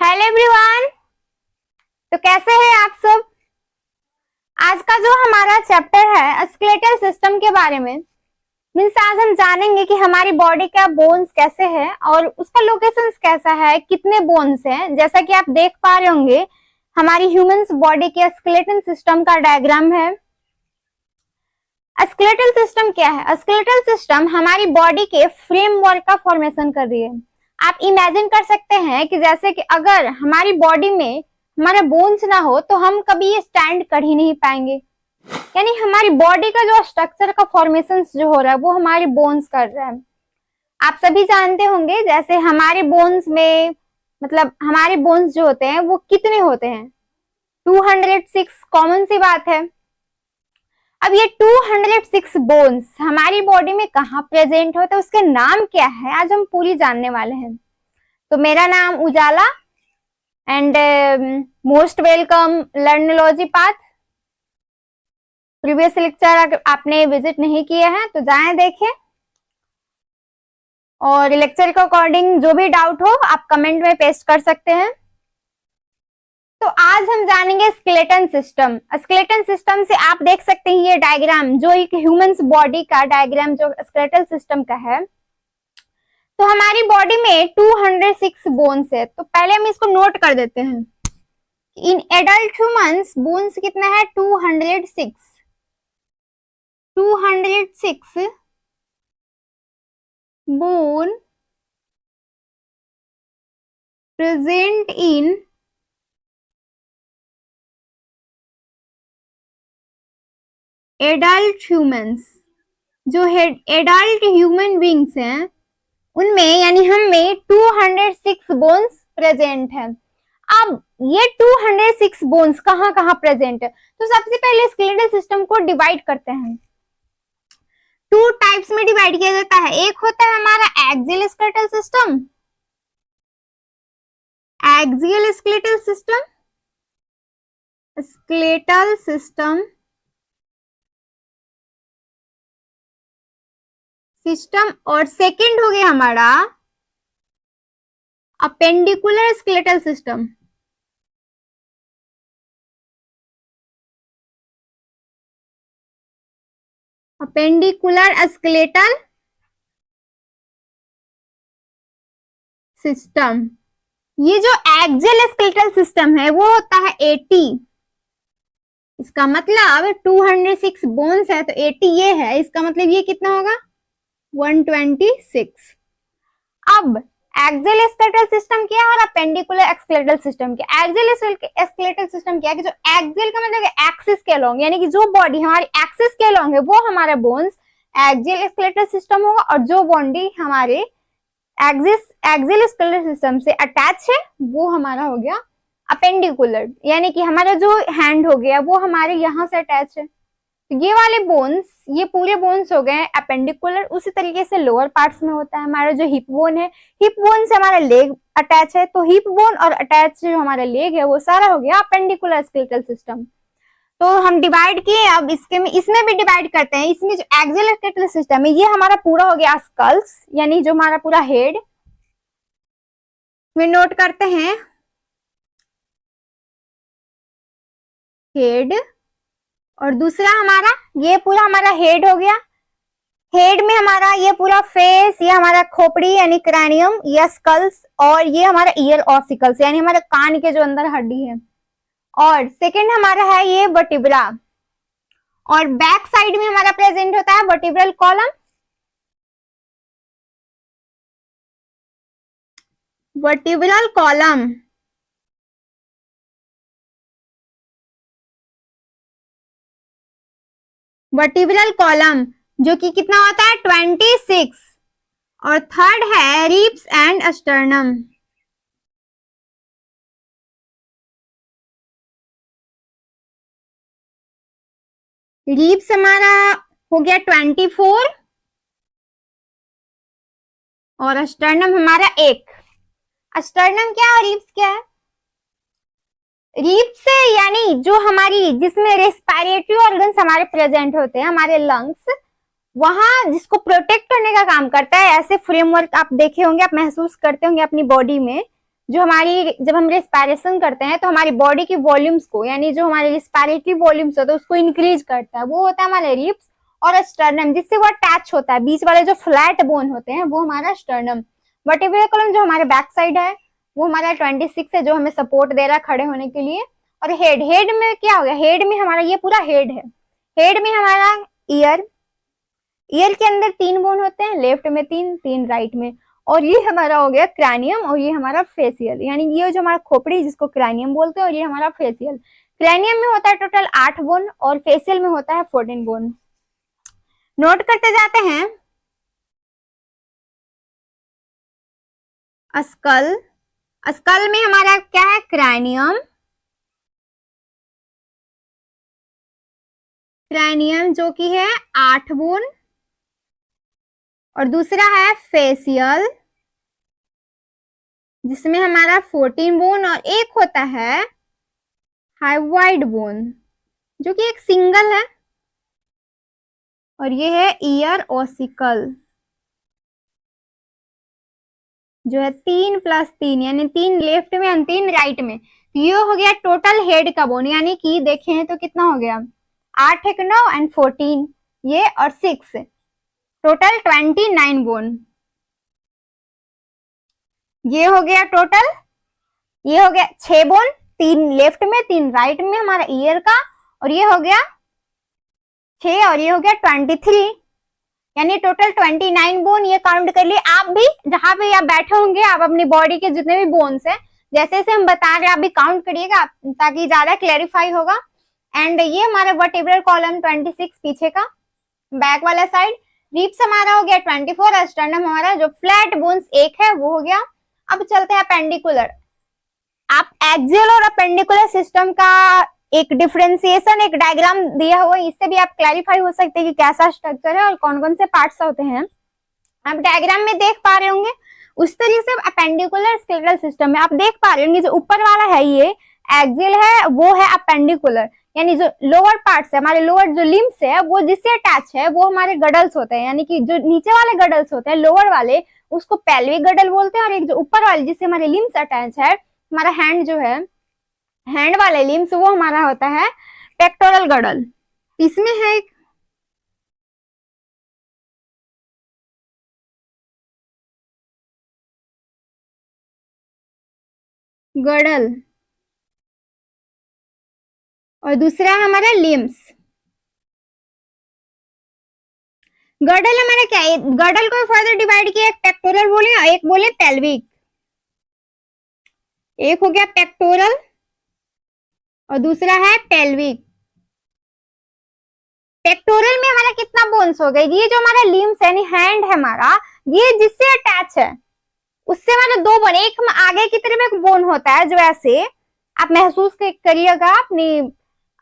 Hello everyone. तो कैसे हैं आप सब। आज का जो हमारा चैप्टर है स्केलेटल सिस्टम के बारे में। मीन्स आज हम जानेंगे कि हमारी बॉडी का बोन्स कैसे है और उसका लोकेशंस कैसा है, कितने बोन्स हैं। जैसा कि आप देख पा रहे होंगे हमारी ह्यूमंस बॉडी के स्केलेटल सिस्टम का डायग्राम है। स्केलेटल सिस्टम क्या है? स्केलेटल सिस्टम हमारी बॉडी के फ्रेमवर्क का फॉर्मेशन कर रही है। आप इमेजिन कर सकते हैं कि जैसे कि अगर हमारी बॉडी में हमारा बोन्स ना हो तो हम कभी ये स्टैंड कर ही नहीं पाएंगे। यानी हमारी बॉडी का जो स्ट्रक्चर का फॉर्मेशन जो हो रहा है वो हमारे बोन्स कर रहा है। आप सभी जानते होंगे जैसे हमारे बोन्स में मतलब हमारे बोन्स जो होते हैं वो कितने होते हैं? 206 कॉमन सी बात है। अब ये 206 बोन्स हमारी बॉडी में कहाँ प्रेजेंट होते हैं, उसके नाम क्या है, आज हम पूरी जानने वाले हैं। तो मेरा नाम Ujala and most welcome Learnology path. Previous lecture अगर आपने विजिट नहीं किए हैं तो जाएं देखें, और लेक्चर के अकॉर्डिंग जो भी डाउट हो आप कमेंट में पेस्ट कर सकते हैं। तो आज हम जानेंगे स्केलेटन सिस्टम। स्केलेटन सिस्टम से आप देख सकते हैं ये डायग्राम जो एक ह्यूमंस बॉडी का डायग्राम जो स्केलेटल सिस्टम का है। तो हमारी बॉडी में 206 बोन्स है। तो पहले हम इसको नोट कर देते हैं। इन एडल्ट ह्यूमंस बोन्स कितना है? 206 bone present in adult humans. जो एडल्ट ह्यूमन बींग्स हैं उनमें यानी हम में 206 बोन्स प्रेजेंट है। अब ये 206 बोन्स कहाँ कहाँ प्रेजेंट है? तो सबसे पहले स्केलेटल सिस्टम को डिवाइड करते हैं। टू टाइप्स में डिवाइड किया जाता है। एक होता है हमारा axial skeletal system, axial skeletal system, skeletal system और सेकंड हो गया हमारा appendicular skeletal system. Appendicular skeletal system. ये जो एक्सियल स्केलेटल सिस्टम है वो होता है 80। इसका मतलब 206 बोन्स है तो 80 ये है, इसका मतलब ये कितना होगा? 126। अब एक्सियल स्केलेटल सिस्टम क्या है और अपेंडिकुलर स्केलेटल सिस्टम क्या? एक्सियल स्केलेटल सिस्टम क्या है कि जो एक्सियल का मतलब एक्सिस के अलोंग यानी कि जो बॉडी हमारी एक्सिस के अलोंग है वो हमारा बोन्स एक्सियल स्केलेटल सिस्टम होगा, और जो बॉडी हमारे एक्सियल स्केलेटल सिस्टम से अटैच है वो हमारा हो गया अपेंडिकुलर, यानी कि हमारा जो हैंड हो गया वो हमारे यहाँ से अटैच है। ये वाले बोन्स, ये पूरे बोन्स हो गए अपेंडिकुलर। उसी तरीके से लोअर पार्ट्स में होता है हमारा जो हिप बोन है, हिप बोन से हमारा लेग अटैच है, तो हिप बोन और अटैच जो हमारा लेग है वो सारा हो गया अपेंडिकुलर स्केलेटल सिस्टम। तो हम डिवाइड किए, अब इसमें भी डिवाइड करते हैं। इसमें जो एक्सियल स्केलेटल सिस्टम है ये हमारा पूरा हो गया स्कल्स, यानी जो हमारा पूरा हेड में नोट करते हैं हेड, और दूसरा हमारा ये पूरा हमारा हेड हो गया। हेड में हमारा ये पूरा फेस, ये हमारा खोपड़ी यानी क्रैनियम, ये स्कल्स, और ये हमारा ईयर ऑसिकल्स यानी हमारे कान के जो अंदर हड्डी है। और सेकंड हमारा है ये वर्टिब्रा, और बैक साइड में हमारा प्रेजेंट होता है vertebral column. Vertebral column vertebral column जो कि कितना होता है 26। और थर्ड है रिब्स एंड स्टर्नम। रिब्स हमारा हो गया 24 और स्टर्नम हमारा 1। स्टर्नम क्या है, रिब्स क्या है? रिब्स यानी जो हमारी जिसमें रेस्पिरेटरी ऑर्गन्स हमारे प्रेजेंट होते हैं, हमारे लंग्स, वहां जिसको प्रोटेक्ट करने का काम करता है। ऐसे फ्रेमवर्क आप देखे होंगे, आप महसूस करते होंगे अपनी बॉडी में जो हमारी जब हम रेस्पिरेशन करते हैं तो हमारी बॉडी की वॉल्यूम्स को, यानी जो हमारी रेस्पिरेटरी वॉल्यूम्स होता है उसको इंक्रीज करता है, वो होता है हमारे रिब्स और स्टर्नम, जिससे वो अटैच होता है। बीच वाले जो फ्लैट बोन होते हैं वो हमारा स्टर्नम। वर्टिब्रल कॉलम जो हमारे बैक साइड है वो हमारा 26 है, जो हमें सपोर्ट दे रहा है खड़े होने के लिए। और हेड, हेड में क्या हो गया, हेड में हमारा ये पूरा हेड है। हेड में हमारा ईयर, ईयर के अंदर 3 बोन होते हैं, लेफ्ट में 3, 3 राइट में। और ये हमारा हो गया क्रैनियम, और ये हमारा फेसियल, यानी ये जो हमारा खोपड़ी जिसको क्रैनियम बोलते हैं, और ये हमारा फेसियल। क्रैनियम में होता है टोटल 8 बोन और फेसियल में होता है 14 बोन। नोट करते जाते हैं। स्कल, स्कल में हमारा क्या है, क्रैनियम, क्रैनियम जो कि है 8 बोन, और दूसरा है फेसियल जिसमें हमारा 14 बोन, और एक होता है हाइवाइड बोन जो कि एक सिंगल है, और ये है ईयर ओसिकल जो है 3 + 3, यानी 3 लेफ्ट में और 3 राइट में। तो ये हो गया टोटल हेड का बोन, यानी कि देखें तो कितना हो गया, 8 एक 9 एंड 14 ये, और 6 टोटल 29 बोन। ये हो गया टोटल, ये हो गया 6 बोन, 3 लेफ्ट में 3 राइट में हमारा ईयर का, और ये हो गया 6, और ये हो गया 23, यानी टोटल 29 बोन। ये काउंट कर लिए। आप भी जहां पे आप बैठे होंगे आप अपनी बॉडी के जितने भी बोन्स हैं जैसे जैसे हम बता रहे हैं आप भी काउंट करिएगा ताकि ज्यादा क्लैरिफाई होगा। एंड ये हमारा वर्टिब्रल कॉलम 26 पीछे का बैक वाला साइड, रिब्स हमारा हो गया 24, और स्टर्नम हमारा जो फ्लैट बोन्स एक है वो हो गया। अब चलते हैं अपेंडिकुलर। आप एक्सियल और अपेंडिकुलर सिस्टम का एक डिफरेंशिएशन, एक डायग्राम दिया हुआ है, इससे भी आप क्लैरिफाई हो सकते हैं कि कैसा स्ट्रक्चर है और कौन कौन से पार्ट्स होते हैं। आप डायग्राम में देख पा रहे होंगे उस तरीके से अपेंडिकुलर स्केलेटल सिस्टम में आप देख पा रहे होंगे। जो ऊपर वाला है ये एक्सियल है, वो है अपेंडिकुलर, यानी जो लोअर पार्ट्स है हमारे, लोअर जो लिम्स है वो जिससे अटैच है वो हमारे गडल्स होते हैं, यानी कि जो नीचे वाले गडल्स होते हैं लोअर वाले उसको पेल्विक गडल बोलते हैं, और एक जो ऊपर वाले जिससे हमारे लिम्स अटैच है, हमारा हैंड जो है, हैंड वाले लिम्स वो हमारा होता है पेक्टोरल गडल। इसमें है एक गडल और दूसरा हमारा लिम्स। गडल हमारा क्या है, गडल को फर्दर डिवाइड किया, एक पेक्टोरल बोले और एक बोले पेल्विक। एक हो गया पेक्टोरल और दूसरा है पेल्विक। पेक्टोरल में हमारा कितना बोन्स हो गए, ये जो हमारा लिम्स है, हैंड है हमारा, ये जिससे अटैच है उससे हमारा 2 बोन, एक आगे की तरफ एक बोन होता है जो ऐसे आप महसूस करिएगा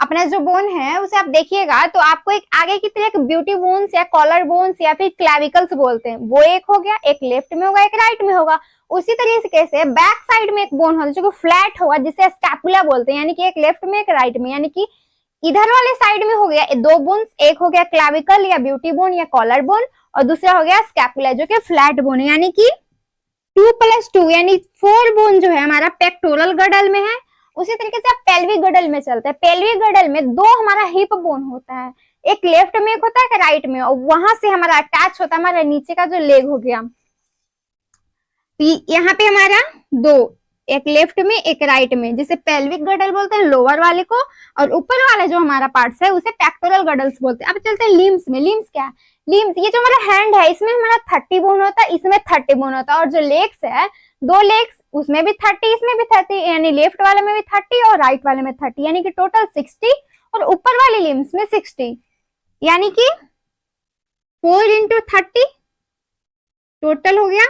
अपना जो बोन है उसे आप देखिएगा तो आपको एक आगे की तरफ एक ब्यूटी बोन्स या कॉलर बोन्स या फिर क्लैविकल्स बोलते हैं, वो एक हो गया, एक लेफ्ट में होगा एक राइट में होगा। उसी तरीके से बैक साइड में एक बोन होता है जो फ्लैट होगा जिसे स्कैपुला बोलते हैं, यानी कि एक लेफ्ट में एक राइट में, यानी कि इधर वाले साइड में हो गया 2 बोन्स, एक हो गया क्लैविकल या ब्यूटी बोन या कॉलर बोन, और दूसरा हो गया स्कैपुला जो कि फ्लैट बोन है, यानी कि 2 + 2 यानी 4 बोन जो है हमारा पेक्टोरल गडल में है। उसी तरीके से आप पेल्विक गडल में चलते हैं। पेल्विक गडल में 2 हमारा हिप बोन होता है, एक लेफ्ट में एक होता है एक राइट में, और वहां से हमारा अटैच होता है हमारा नीचे का जो लेग हो गया। यहाँ पे हमारा 2, एक लेफ्ट में एक राइट में, जिसे पेल्विक गडल बोलते हैं लोअर वाले को, और ऊपर वाला जो हमारा पार्ट्स है उसे पेक्टोरल गडल्स बोलते हैं। अब चलते हैं लिम्स में। लिम्स क्या है, लिम्स ये जो हमारा हैंड है इसमें हमारा 30 बोन होता है, इसमें 30 बोन होता है, और जो लेग्स है 2 लेग्स उसमें भी 30 इसमें भी 30, यानी लेफ्ट वाले में भी 30 और राइट वाले में 30, यानी कि टोटल 60, और ऊपर वाले लिम्स में 60, यानी कि 4 × 30 टोटल हो गया,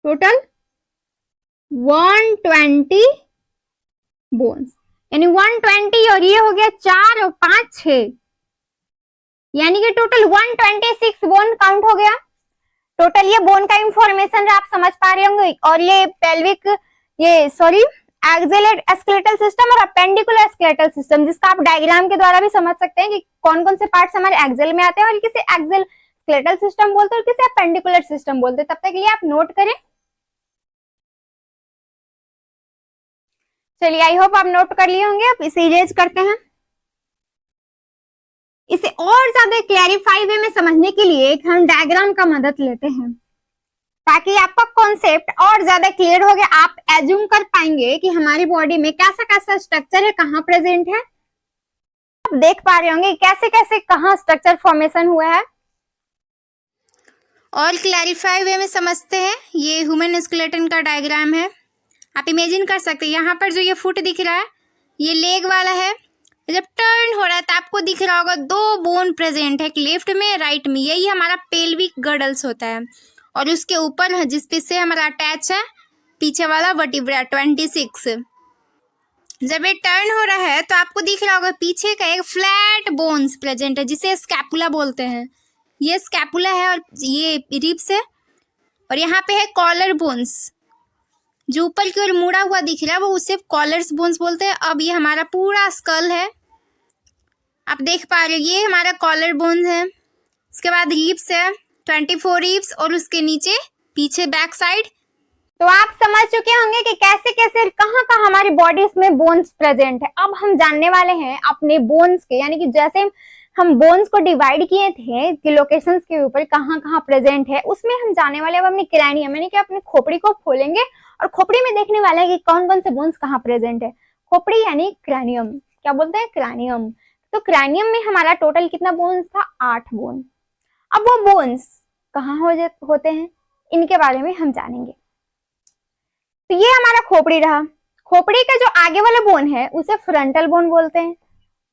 टोटल 120 बोन्स, यानी 120, और ये हो गया 4 और 5 6, यानी कि टोटल 126 बोन काउंट हो गया। टोटल ये बोन का इंफॉर्मेशन आप समझ पा रहे होंगे। और ये पेल्विक, ये सॉरी एक्सियल स्केलेटल सिस्टम और अपेंडिकुलर स्केलेटल सिस्टम, जिसका आप डायग्राम के द्वारा भी समझ सकते हैं कि कौन कौन से पार्ट्स हमारे एक्सियल में आते हैं और किसे एक्सियल स्केलेटल सिस्टम बोलते हैं और किसे अपेंडिकुलर सिस्टम बोलते हैं। तब तक के लिए आप नोट करें। चलिए, आई होप आप नोट कर लिए होंगे। अब इसे इरेज करते हैं। इसे और ज्यादा क्लैरिफाई वे में समझने के लिए हम डायग्राम का मदद लेते हैं, ताकि आपका कॉन्सेप्ट और ज्यादा क्लियर हो गया। आप एज्यूम कर पाएंगे कि हमारी बॉडी में कैसा कैसा स्ट्रक्चर है, कहाँ प्रेजेंट है। आप देख पा रहे होंगे कैसे कैसे कहाँ स्ट्रक्चर फॉर्मेशन हुआ है। और क्लैरिफाई वे में समझते हैं। ये ह्यूमन स्केलेटन का डायग्राम है। आप इमेजिन कर सकते हैं, यहाँ पर जो ये फुट दिख रहा है ये लेग वाला है। जब टर्न हो रहा है तो आपको दिख रहा होगा दो बोन प्रेजेंट है, एक लेफ्ट में राइट में। यही हमारा पेल्विक गर्डल्स होता है। और उसके ऊपर जिस पे से हमारा अटैच है पीछे वाला वर्टिब्रा 26। जब ये टर्न हो रहा है तो आपको दिख रहा होगा पीछे का एक फ्लैट बोन्स प्रेजेंट है, जिसे स्कैपुला बोलते हैं। ये स्कैपुला है और ये रिब्स है। और यहाँ पे है कॉलर बोन्स, जो ऊपर की ओर मुड़ा हुआ दिख रहा है वो उसे कॉलर्स बोन्स बोलते हैं। अब ये हमारा पूरा स्कल है, आप देख पा रहे हो, ये हमारा कॉलर बोन्स है। उसके बाद रिब्स है 24 रिब्स, और उसके नीचे पीछे बैक साइड। तो आप समझ चुके होंगे कि कैसे कैसे कहाँ कहाँ हमारी बॉडी में बोन्स प्रेजेंट है। अब हम जानने वाले हैं अपने बोन्स के, यानी कि जैसे हम बोन्स को डिवाइड किए थे कि लोकेशंस के ऊपर कहाँ कहाँ प्रेजेंट है, उसमें हम जाने वाले अब अपनी क्रैनियम यानी कि अपनी खोपड़ी को खोलेंगे और खोपड़ी में देखने वाले हैं कि कौन कौन से बोन्स कहाँ प्रेजेंट है। खोपड़ी यानी क्रैनियम, क्या बोलते हैं, क्रैनियम। तो क्रैनियम में हमारा टोटल कितना बोन्स था, 8 बोन। अब वो बोन्स कहाँ होते हैं, इनके बारे में हम जानेंगे। तो ये हमारा खोपड़ी रहा। खोपड़ी का जो आगे वाला बोन है उसे फ्रंटल बोन बोलते हैं,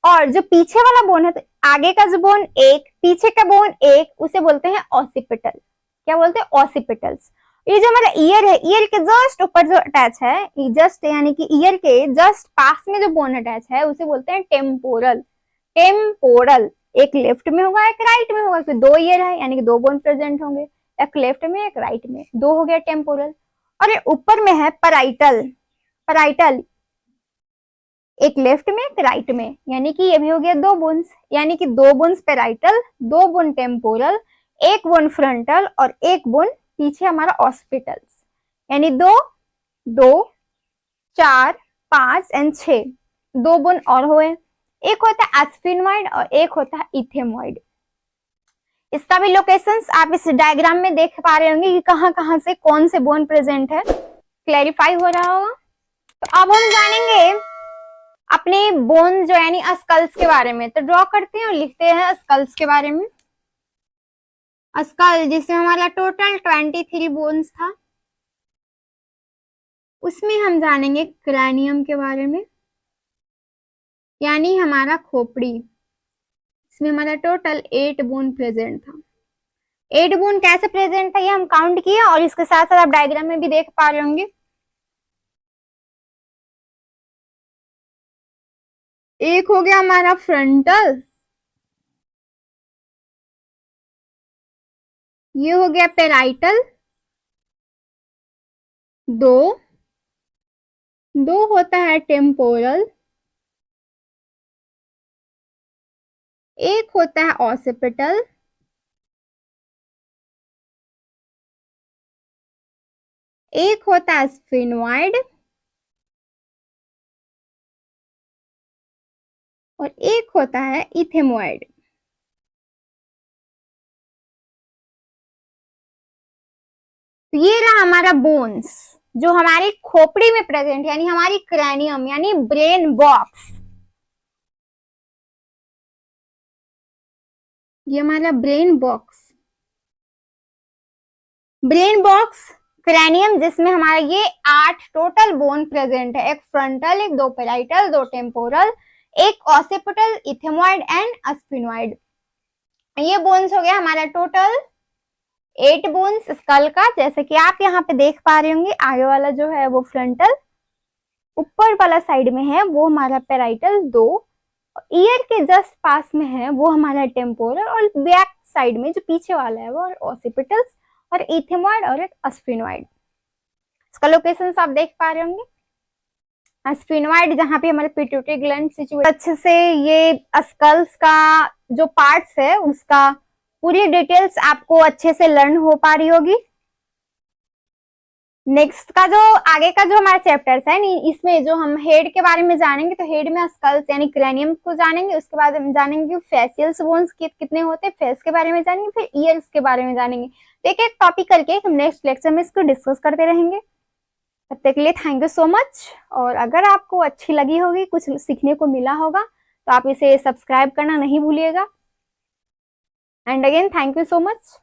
और जो पीछे वाला बोन है, तो आगे का जो बोन एक, पीछे का बोन एक, उसे बोलते हैं ऑसिपिटल। क्या बोलते हैं, ऑसिपिटल्स। ये जो हमारा ईयर है, ईयर के जस्ट ऊपर जो अटैच है, जस्ट यानी कि ईयर के जस्ट पास में जो बोन अटैच है उसे बोलते हैं टेम्पोरल। टेम्पोरल एक लेफ्ट में होगा एक राइट में होगा, तो 2 ईयर है यानी कि 2 बोन प्रेजेंट होंगे, एक लेफ्ट में एक राइट में, 2 हो गया टेम्पोरल। और ये ऊपर में है पैराइटल। पैराइटल एक लेफ्ट में एक राइट में, यानी कि ये भी हो गया 2 बोन्स, यानी कि 2 bones parietal, 2 bone temporal, 1 bone frontal और 1 बोन पीछे हमारा ऑस्पिटल्स, यानी 2 2 4 5 एंड 6, 2 बोन और हुए। एक होता है एस्फिनॉइड और एक होता है इथेमॉइड। इसका भी लोकेशंस आप इस डायग्राम में देख पा रहे होंगे कि कहाँ कहाँ से कौन से बोन प्रेजेंट है। क्लैरिफाई हो रहा होगा। तो अब हम जानेंगे अपने बोन जो यानी स्कल्स के बारे में। तो ड्रॉ करते हैं और लिखते हैं स्कल्स के बारे में। स्कल जिसमें हमारा टोटल 23 बोन्स था, उसमें हम जानेंगे क्रैनियम के बारे में, यानी हमारा खोपड़ी। इसमें हमारा टोटल 8 बोन प्रेजेंट था। 8 बोन कैसे प्रेजेंट था ये हम काउंट किए, और इसके साथ साथ आप डायग्राम में भी देख पा रहे होंगे। एक हो गया हमारा फ्रंटल, ये हो गया पेराइटल, 2 होता है टेम्पोरल, एक होता है ऑसिपिटल, एक होता है स्फिनॉइड, और एक होता है इथेमॉइड। तो ये रहा हमारा बोन्स जो हमारी खोपड़ी में प्रेजेंट, यानी हमारी क्रैनियम यानी ब्रेन बॉक्स। ये हमारा brain box, brain box cranium, जिसमें हमारा ये 8 टोटल बोन प्रेजेंट है। एक फ्रंटल, एक 2 पेराइटल, 2 टेम्पोरल, एक ऑसिपिटल, इथेमॉइड एंड स्फिनॉइड। ये बोन्स हो गया हमारा टोटल 8 बोन्स स्कल का। जैसे कि आप यहाँ पे देख पा रहे होंगे, आगे वाला जो है वो फ्रंटल, ऊपर वाला साइड में है वो हमारा पेराइटल 2, ईयर के जस्ट पास में है वो हमारा टेम्पोरल, और बैक साइड में जो पीछे वाला है वो ऑसिपिटल्स और इथेमॉइड और एक स्फिनॉइड। इसका लोकेशन आप देख पा रहे होंगे। स्फिनॉइड जहाँ पे हमारे पिट्यूटरी ग्लैंड सिचुएट, अच्छे से ये स्कल्स का जो पार्ट्स है उसका पूरी डिटेल्स आपको अच्छे से लर्न हो पा रही होगी। नेक्स्ट का जो आगे का जो हमारा चैप्टर्स है इसमें जो हम हेड के बारे में जानेंगे, तो हेड में स्कल्स यानी क्रैनियम को जानेंगे, उसके बाद हम जानेंगे फेशियल बोन्स कितने होते हैं, फेस के बारे में जानेंगे, फिर ईयर्स के बारे में जानेंगे। एक एक टॉपिक करके हम नेक्स्ट लेक्चर में इसको डिस्कस करते रहेंगे। तब तक के लिए थैंक यू सो मच। और अगर आपको अच्छी लगी होगी, कुछ सीखने को मिला होगा, तो आप इसे सब्सक्राइब करना नहीं भूलिएगा। And again thank you so much.